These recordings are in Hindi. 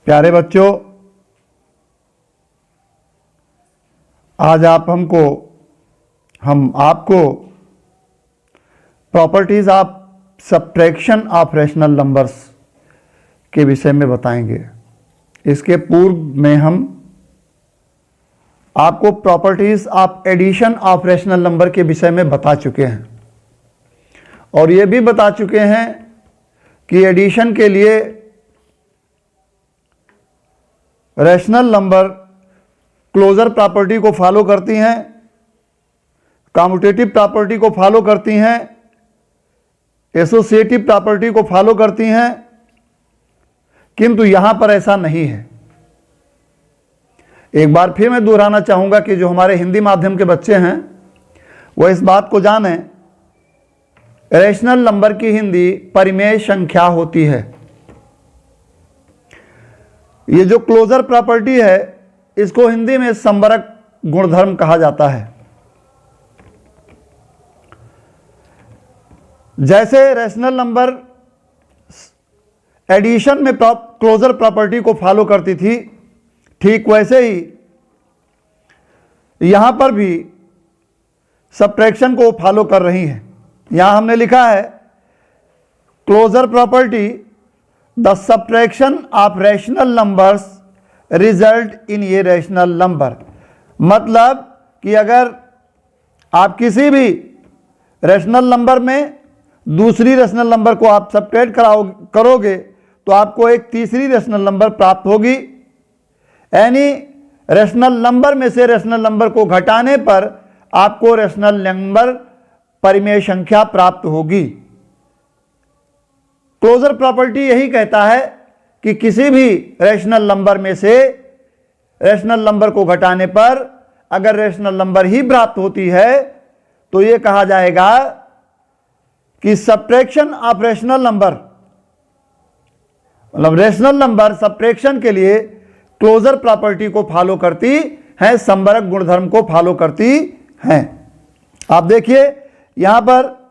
प्यारे बच्चों, आज हम आपको properties of subtraction of rational numbers के विषय में बताएंगे। इसके पूर्व में हम आपको properties of addition of rational number के विषय में बता चुके हैं और ये भी बता चुके हैं कि एडिशन के लिए रैशनल नंबर क्लोजर प्रॉपर्टी को फॉलो करती हैं, कम्यूटेटिव प्रॉपर्टी को फॉलो करती हैं, एसोसिएटिव प्रॉपर्टी को फॉलो करती हैं, किंतु यहां पर ऐसा नहीं है। एक बार फिर मैं दोहराना चाहूंगा कि जो हमारे हिंदी माध्यम के बच्चे हैं वो इस बात को जानें, रैशनल नंबर की हिंदी परिमेय संख्या होती है। ये जो क्लोजर प्रॉपर्टी है इसको हिंदी में संबरक गुणधर्म कहा जाता है। जैसे रैशनल नंबर एडिशन में क्लोजर प्रॉपर्टी को फॉलो करती थी, ठीक वैसे ही यहां पर भी सब्ट्रैक्शन को फॉलो कर रही है। यहां हमने लिखा है closure property the subtraction of rational numbers result in a rational number. मतलब कि अगर आप किसी भी रैशनल नंबर में दूसरी रैशनल नंबर को आप सब्ट्रैक्ट करोगे तो आपको एक तीसरी रैशनल नंबर प्राप्त होगी। यानी रैशनल नंबर में से रैशनल नंबर को घटाने पर आपको रैशनल नंबर परिमेय संख्या प्राप्त होगी। क्लोजर प्रॉपर्टी यही कहता है कि किसी भी रैशनल नंबर में से रैशनल नंबर को घटाने पर अगर रैशनल नंबर ही प्राप्त होती है तो यह कहा जाएगा कि सब्ट्रैक्शन ऑफ रैशनल नंबर, मतलब रैशनल नंबर सब्ट्रैक्शन के लिए क्लोजर प्रॉपर्टी को फॉलो करती है, संबरक गुणधर्म को फॉलो करती हैं। आप देखिए यहां पर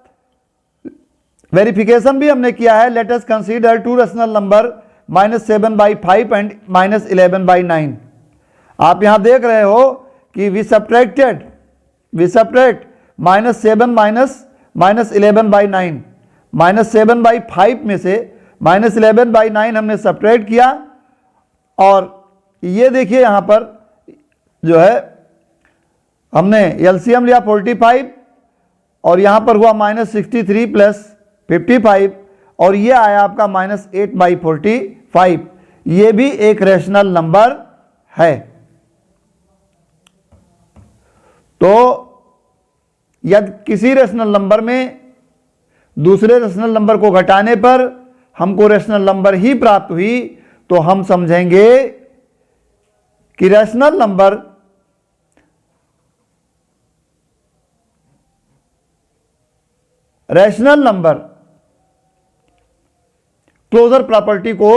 वेरिफिकेशन भी हमने किया है। Late us consider to rational number -7/5 and -11/9। आप यहां देख रहे हो कि वी सब्ट्रैक्ट -7 -11/9, -7/5 में से -11/9 हमने सब्ट्रैक्ट किया। और ये देखिए यहां पर जो है हमने एलसीएम लिया 45 और यहां पर हुआ -63 + 55 और ये आया आपका -8/45। ये भी एक रैशनल नंबर है। तो यदि किसी रैशनल नंबर में दूसरे रैशनल नंबर को घटाने पर हमको रैशनल नंबर ही प्राप्त हुई तो हम समझेंगे कि रैशनल नंबर क्लोजर प्रॉपर्टी को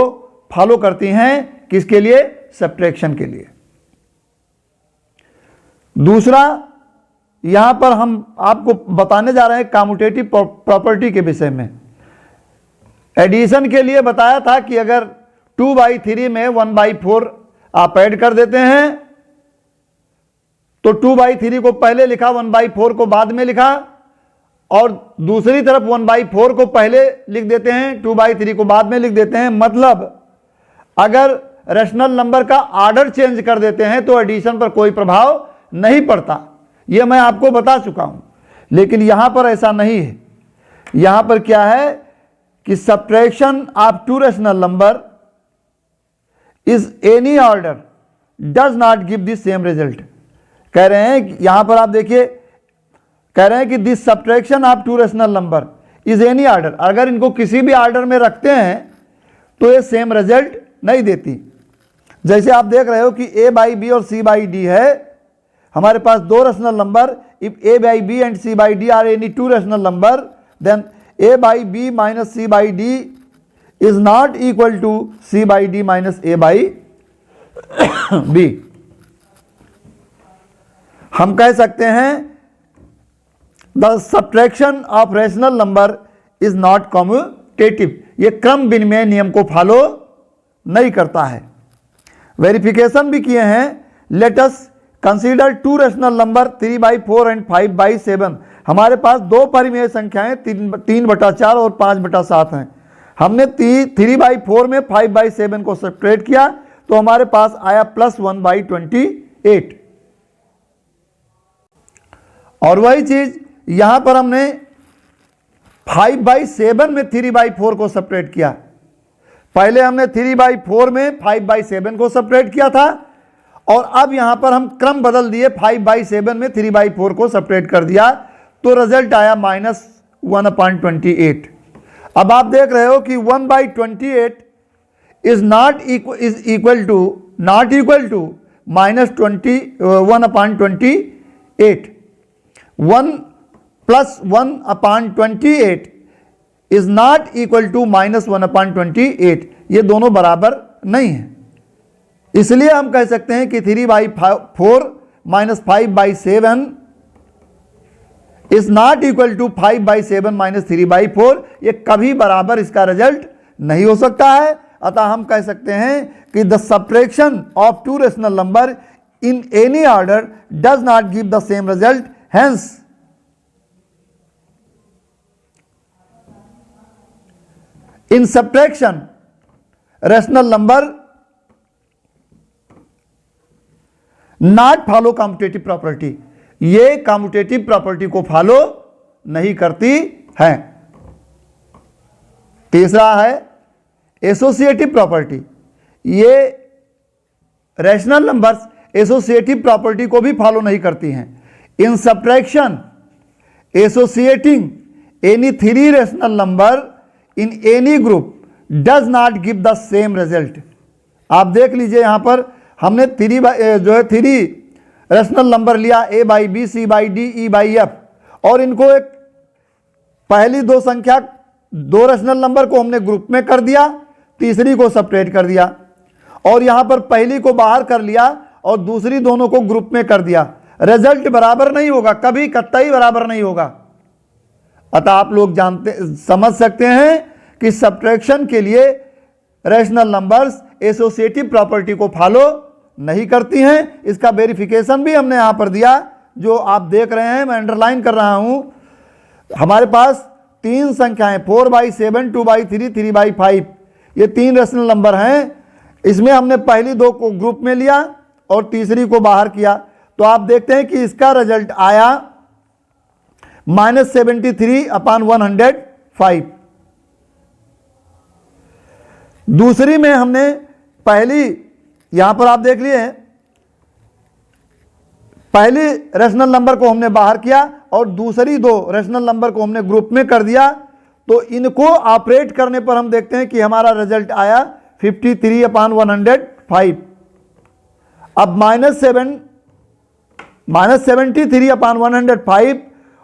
फॉलो करती हैं। किसके लिए? सब्ट्रैक्शन के लिए। दूसरा, यहां पर हम आपको बताने जा रहे हैं कम्यूटेटिव प्रॉपर्टी के विषय में। एडिशन के लिए बताया था कि अगर 2/3 में 1/4 आप ऐड कर देते हैं तो 2/3 को पहले लिखा, 1/4 को बाद में लिखा, और दूसरी तरफ 1/4 को पहले लिख देते हैं, 2/3 को बाद में लिख देते हैं। मतलब अगर रैशनल नंबर का ऑर्डर चेंज कर देते हैं तो एडिशन पर कोई प्रभाव नहीं पड़ता। यह मैं आपको बता चुका हूं, लेकिन यहां पर ऐसा नहीं है। यहां पर क्या है कि subtraction of to rational number is any order does not give the same result. कह रहे हैं यहां पर आप देखिए, कह रहे हैं कि this subtraction of to rational number is any order. अगर इनको किसी भी ऑर्डर में रखते हैं तो ये सेम रिजल्ट नहीं देती। जैसे आप देख रहे हो कि A/B और C/D है, हमारे पास दो rational number. If A/B and C/D are any two rational number then A/B - C/D is not equal to C/D - A/B। हम कह सकते हैं the subtraction of rational number is not commutative. ये क्रम विनिमय नियम को फॉलो नहीं करता है। वेरिफिकेशन भी किए हैं। Let us consider two rational number 3/4 and 5/7। हमारे पास दो परिमेय संख्याएं 3/4 और 5/7 हैं। हमने 3/4 में 5/7 को सब्ट्रैक्ट किया तो हमारे पास आया +1/28। और वही चीज यहां पर हमने 5/7 में 3/4 को सब्ट्रैक्ट किया। पहले हमने 3/4 में 5/7 को सब्ट्रैक्ट किया था और अब यहां पर हम क्रम बदल दिए, 5/7 में 3/4 को सब्ट्रैक्ट कर दिया तो रिजल्ट आया -1/28। अब आप देख रहे हो कि 1/28 is equal to -1/28। 1 + 1/28 is not equal to -1/28। ये दोनों बराबर नहीं है। इसलिए हम कह सकते हैं कि 3/4 - 5/7 इज नॉट इक्वल टू 5/7 - 3/4। ये कभी बराबर इसका रिजल्ट नहीं हो सकता है। अतः हम कह सकते हैं कि the subtraction of two rational number in any order does not give the same result. Hence in subtraction rational number not follow commutative property. ये कम्यूटेटिव प्रॉपर्टी को फॉलो नहीं करती है। तीसरा है एसोसिएटिव प्रॉपर्टी। ये रैशनल नंबर्स एसोसिएटिव प्रॉपर्टी को भी फॉलो नहीं करती हैं। In subtraction associating any 3 rational number in any group does not give the same result. आप देख लीजिए यहां पर हमने 3 रैशनल नंबर लिया A/B, C/D, E/F और इनको एक पहली दो संख्या 2 रैशनल नंबर को हमने ग्रुप में कर दिया, तीसरी को सब्ट्रैक्ट कर दिया और यहां पर पहली को बाहर कर लिया और दूसरी दोनों को ग्रुप में कर दिया। रिजल्ट बराबर नहीं होगा, कभी कतई बराबर नहीं होगा। अतः आप लोग समझ सकते हैं कि सब्ट्रैक्शन के लिए रैशनल नंबर्स एसोसिएटिव प्रॉपर्टी को फॉलो नहीं करती हैं। इसका वेरिफिकेशन भी हमने यहां पर दिया, जो आप देख रहे हैं, मैं अंडरलाइन कर रहा हूं। हमारे पास 3 संख्याएं 4/7, 2/3, 3/5, ये 3 रैशनल नंबर हैं। इसमें हमने पहली 2 को ग्रुप में लिया और तीसरी को बाहर किया तो आप देखते हैं कि इसका रिजल्ट आया -73/105। दूसरी में हमने पहली, यहां पर आप देख लिए, पहली रैशनल नंबर को हमने बाहर किया और दूसरी 2 रैशनल नंबर को हमने ग्रुप में कर दिया तो इनको ऑपरेट करने पर हम देखते हैं कि हमारा रिजल्ट आया 53/105। अब -73/105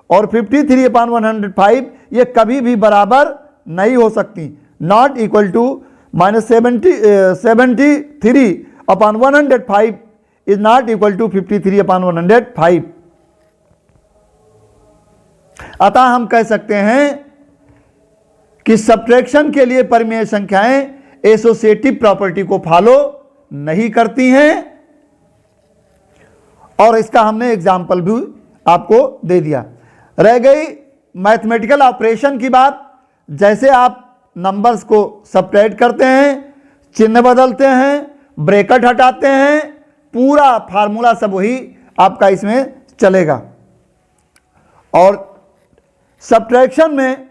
और 53/105 ये कभी भी बराबर नहीं हो सकती। Not equal to -73/105 is not equal to 53/105। अतः हम कह सकते हैं कि सब्ट्रैक्शन के लिए परिमेय संख्याएं एसोसिएटिव प्रॉपर्टी को फॉलो नहीं करती हैं और इसका हमने एग्जाम्पल भी आपको दे दिया। रह गई मैथमेटिकल ऑपरेशन की बात। जैसे आप नंबर्स को सब्ट्रैक्ट करते हैं, चिन्ह बदलते हैं, ब्रैकेट हटाते हैं, पूरा फार्मूला सब वही आपका इसमें चलेगा। और सब्ट्रैक्शन में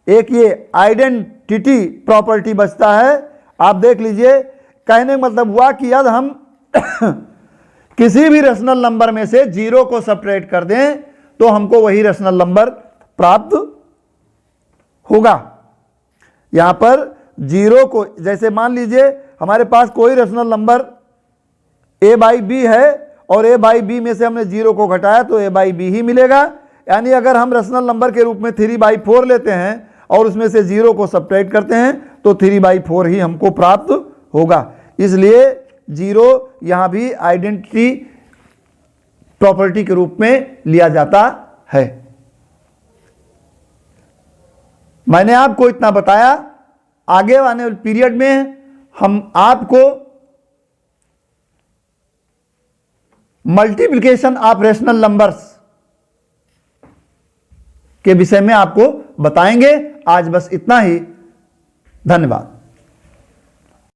एक ये आइडेंटिटी प्रॉपर्टी बचता है। आप देख लीजिए, कहने का मतलब हुआ कि यदि हम किसी भी रैशनल नंबर में से 0 को सब्ट्रैक्ट कर दें तो हमको वही रैशनल नंबर प्राप्त होगा। यहां पर 0 को, जैसे मान लीजिए हमारे पास कोई रैशनल नंबर A/B है और A/B में से हमने 0 को घटाया तो A/B ही मिलेगा। यानी अगर हम रैशनल नंबर के रूप में 3/4 लेते हैं और उसमें से 0 को सब्ट्रैक्ट करते हैं तो 3/4 ही हमको प्राप्त होगा। इसलिए 0 यहां भी आइडेंटिटी प्रॉपर्टी के रूप में लिया जाता है। मैंने आपको इतना बताया। आगे आने वाले पीरियड में हम आपको मल्टीप्लिकेशन ऑफ रेशनल नंबर्स के विषय में आपको बताएंगे। आज बस इतना ही, धन्यवाद।